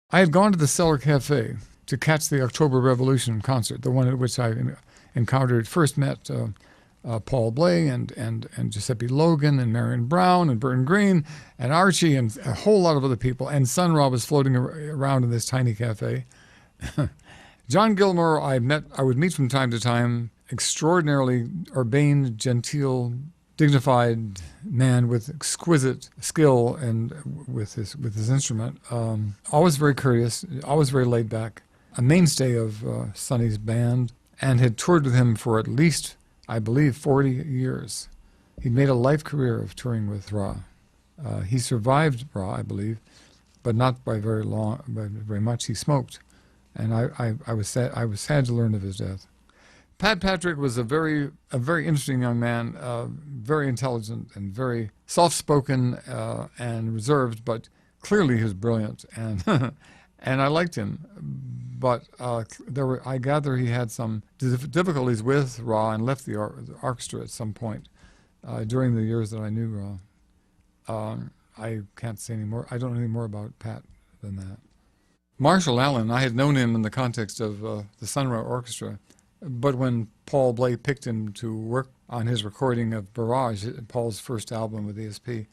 I had gone to the Cellar Cafe to catch the October Revolution concert, the one at which I first met Paul Bley and Giuseppe Logan and Marion Brown and Burton Green and Archie and a whole lot of other people. And Sun Ra was floating around in this tiny cafe. John Gilmore I would meet from time to time, extraordinarily urbane, genteel, dignified man with exquisite skill and with his instrument. Always very courteous, always very laid back. A mainstay of Sonny's band, and had toured with him for at least, I believe, 40 years. He'd made a life career of touring with Ra. He survived Ra, I believe, but not by very much. He smoked, and I was sad to learn of his death. Pat Patrick was a very interesting young man, very intelligent and very soft-spoken and reserved, but clearly he was brilliant, and and I liked him. But I gather he had some difficulties with Ra and left the orchestra at some point during the years that I knew Ra. I can't say any more. I don't know any more about Pat than that. Marshall Allen, I had known him in the context of the Sun Ra Orchestra. But when Paul Bley picked him to work on his recording of Barrage, Paul's first album with ESP,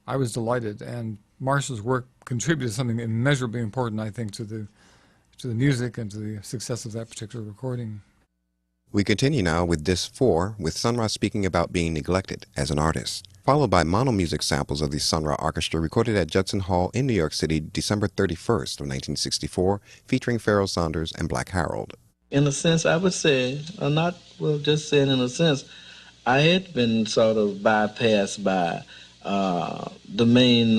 I was delighted. And Marshall's work contributed something immeasurably important, I think, to the music and to the success of that particular recording. We continue now with Disc 4, with Sun Ra speaking about being neglected as an artist, followed by mono music samples of the Sun Ra Orchestra recorded at Judson Hall in New York City, December 31st of 1964, featuring Pharoah Saunders and Black Harold. In a sense, I would say, just saying in a sense, I had been sort of bypassed by the main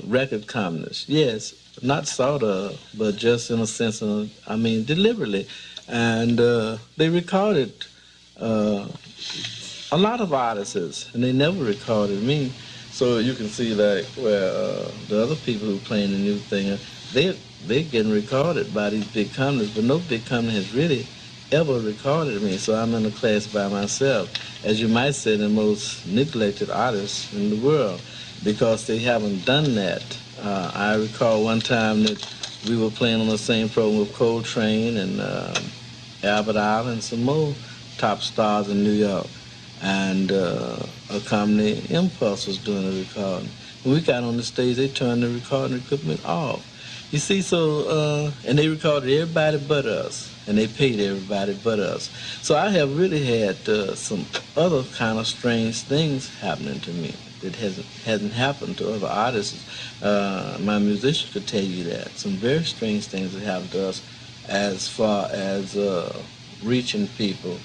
record companies. Yes, not sort of, but just in a sense, deliberately. And they recorded a lot of artists, and they never recorded me. So you can see, like, where the other people who playing the new thing, they're getting recorded by these big companies, but no big company has really ever recorded me, so I'm in a class by myself. As you might say, the most neglected artists in the world, because they haven't done that. I recall one time that we were playing on the same program with Coltrane and Albert Island and some more top stars in New York, and a company, Impulse, was doing the recording. When we got on the stage, they turned the recording equipment off. You see, so, and they recorded everybody but us, and they paid everybody but us. So I have really had some other kind of strange things happening to me that hasn't happened to other artists. My musician could tell you that. Some very strange things that happened to us as far as reaching people.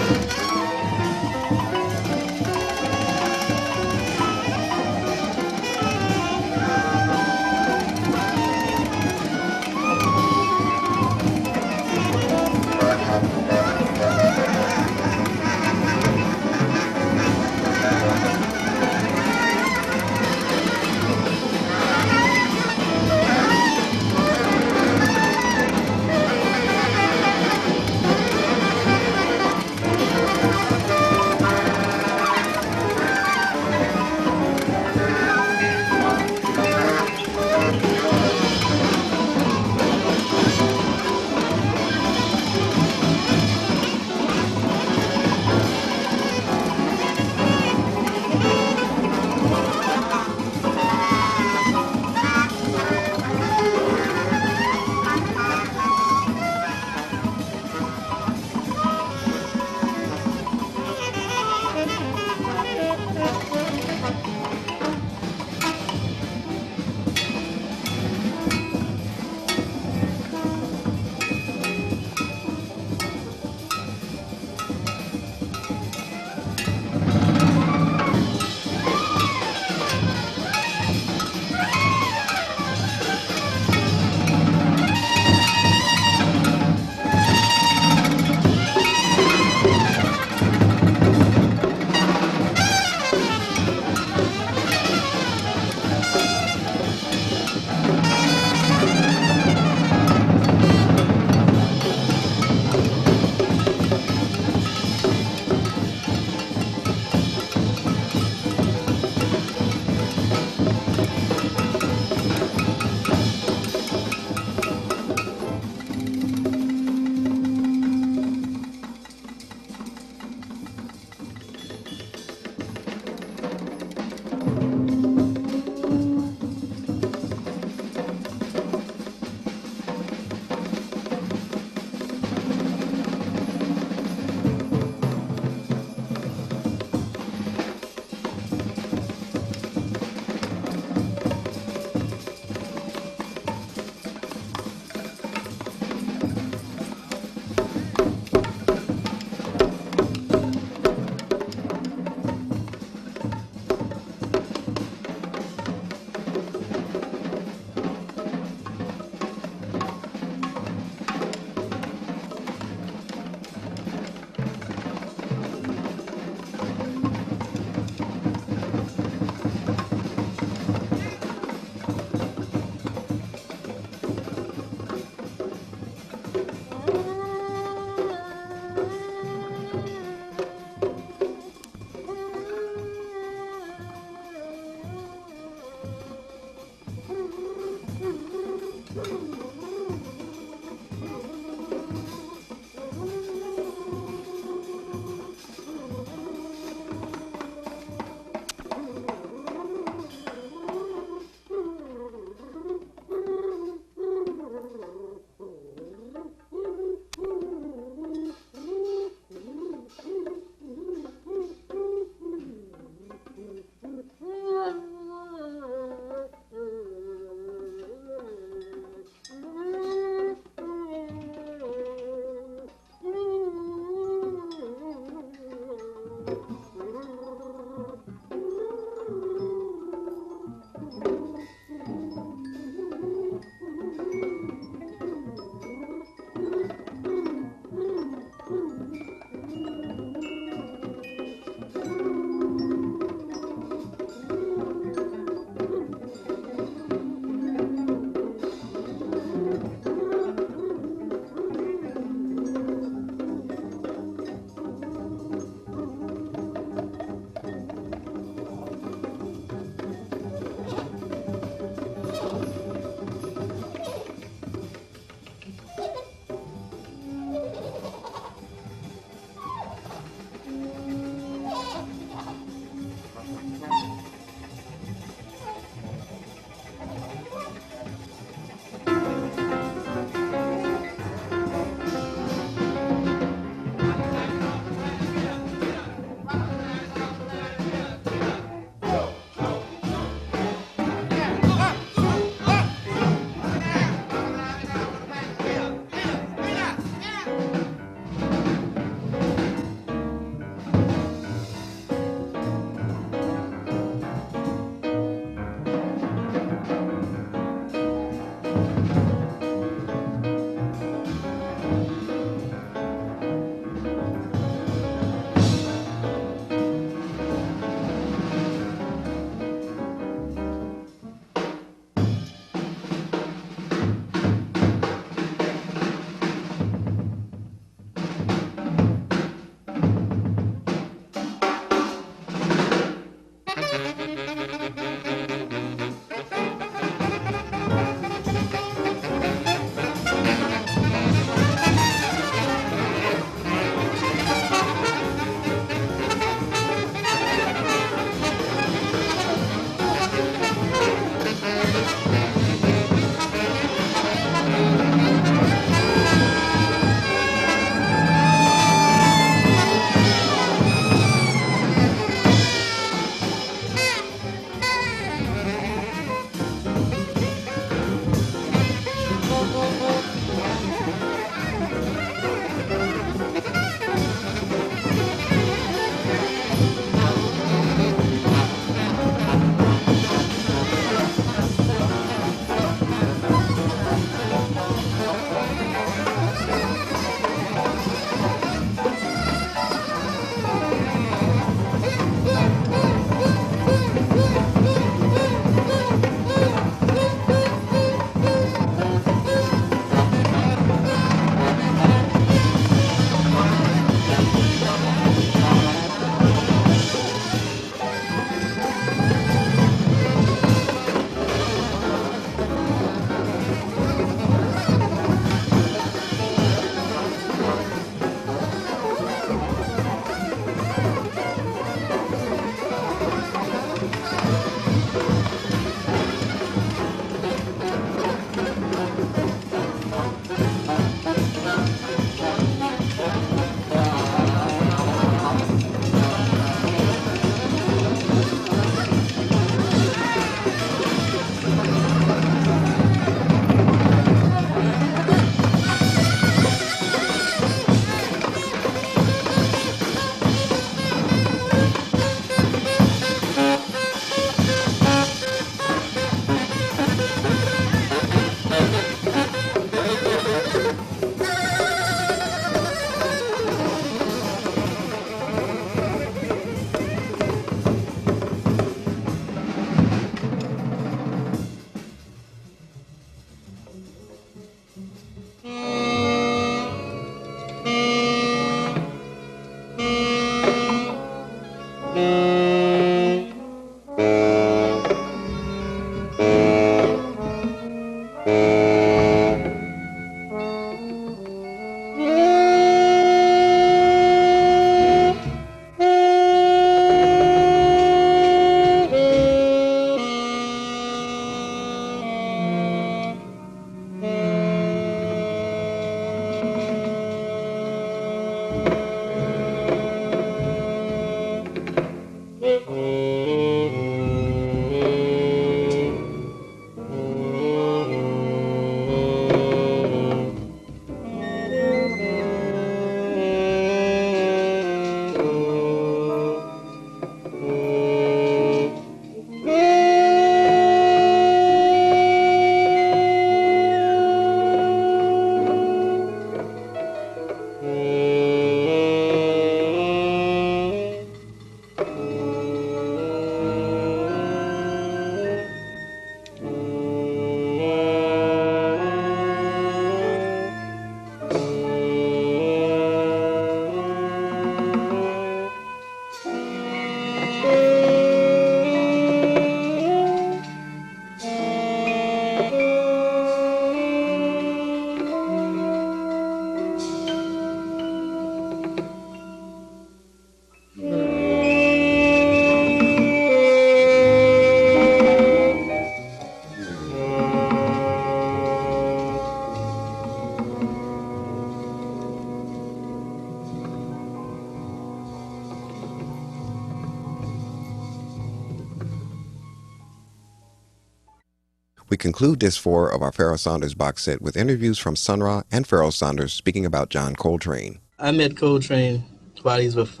We conclude Disc 4 of our Pharoah Saunders box set with interviews from Sun Ra and Pharoah Saunders speaking about John Coltrane. I met Coltrane while he was with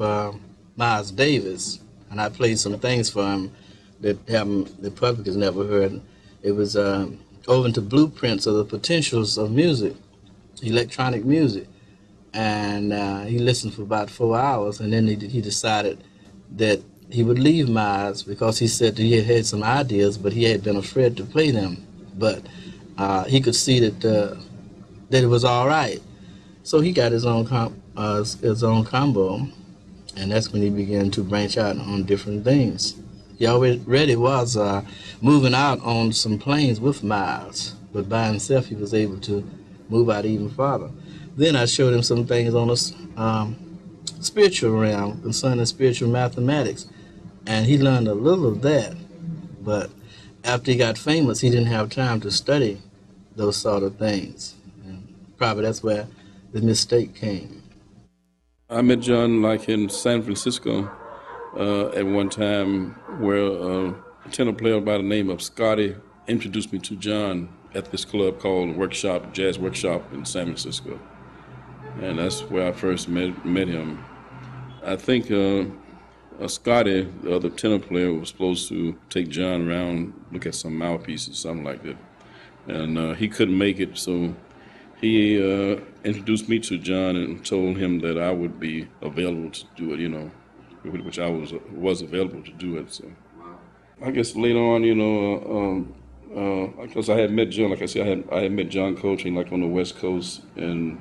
Miles Davis, and I played some things for him that the public has never heard. It was over into blueprints of the potentials of music, electronic music. And he listened for about 4 hours, and then he decided that he would leave Miles because he said that he had some ideas, but he had been afraid to play them. But he could see that it was all right. So he got his own combo, and that's when he began to branch out on different things. He already was moving out on some planes with Miles, but by himself he was able to move out even farther. Then I showed him some things on the spiritual realm concerning spiritual mathematics, and he learned a little of that. But after he got famous, he didn't have time to study those sort of things. And probably that's where the mistake came. I met John like in San Francisco at one time where a tenor player by the name of Scotty introduced me to John at this club called Jazz Workshop in San Francisco. And that's where I first met him. I think Scotty, the other tenor player, was supposed to take John around, look at some mouthpieces, something like that. And he couldn't make it, so he introduced me to John and told him that I would be available to do it, which I was available to do it. So I guess later on, because I had met John, like I said, I had met John Coltrane like on the West Coast, and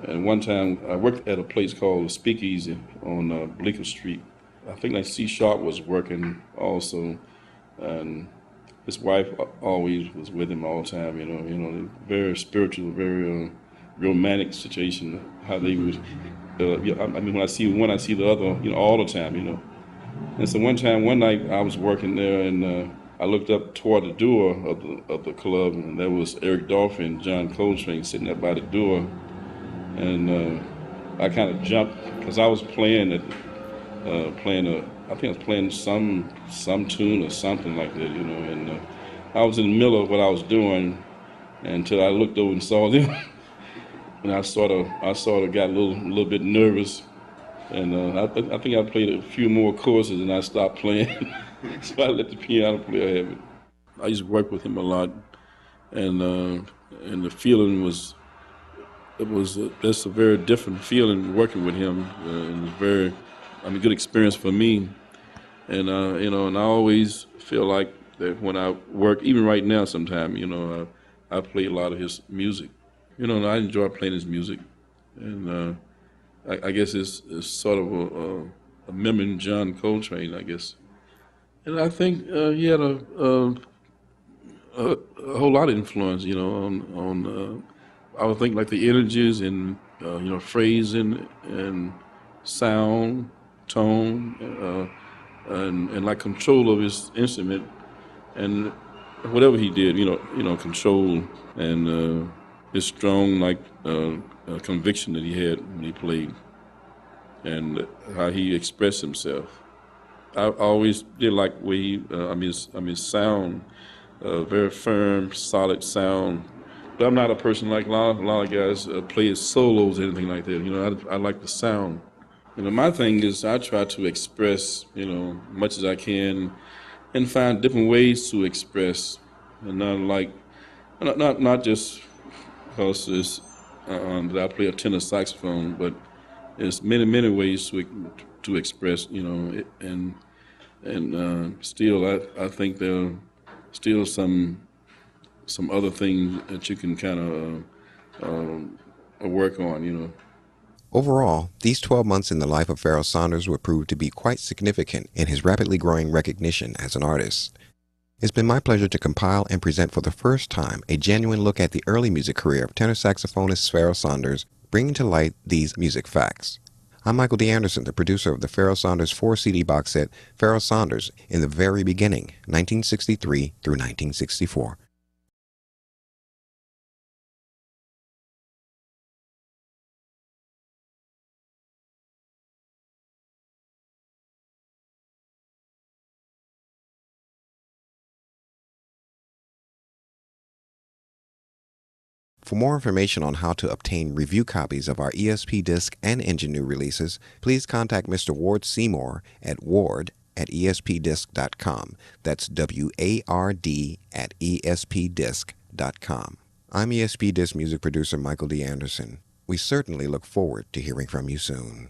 one time I worked at a place called Speakeasy on Bleecker Street. I think like C Sharp was working also, and his wife always was with him all the time. Very spiritual, very romantic situation. How they would, when I see the other, all the time. And so one night I was working there, and I looked up toward the door of the club, and there was Eric Dolphy and John Coltrane sitting there by the door. And I kind of jumped because I was playing I think I was playing some tune or something like that, and I was in the middle of what I was doing until I looked over and saw them, and I sort of got a little bit nervous, and I think I played a few more courses and I stopped playing, so I let the piano player have it. I used to work with him a lot, and the feeling was. That's a very different feeling working with him. It was good experience for me. And and I always feel like that when I work, even right now, sometimes, I play a lot of his music. And I enjoy playing his music, and I guess it's sort of a memory of John Coltrane, I guess. And I think he had a whole lot of influence, on I would think like the energies and phrasing and sound, tone, and like control of his instrument, and whatever he did, control and his strong conviction that he had when he played, and how he expressed himself. I always did like where his sound, very firm, solid sound. But I'm not a person like a lot of guys play his solos or anything like that. I like the sound. My thing is I try to express, much as I can, and find different ways to express, and not just because it's that I play a tenor saxophone, but there's many ways to express, and still I think there are still some other things that you can kind of work on, Overall, these 12 months in the life of Pharoah Saunders would prove to be quite significant in his rapidly growing recognition as an artist. It's been my pleasure to compile and present for the first time a genuine look at the early music career of tenor saxophonist Pharoah Saunders, bringing to light these music facts. I'm Michael D. Anderson, the producer of the Pharoah Saunders 4-CD box set, Pharoah Saunders in the Very Beginning, 1963 through 1964. For more information on how to obtain review copies of our Esp-Disk and Engine New releases, please contact Mr. Ward Seymour at ward@espdisk.com. That's WARD@espdisk.com. I'm Esp-Disk music producer Michael D. Anderson. We certainly look forward to hearing from you soon.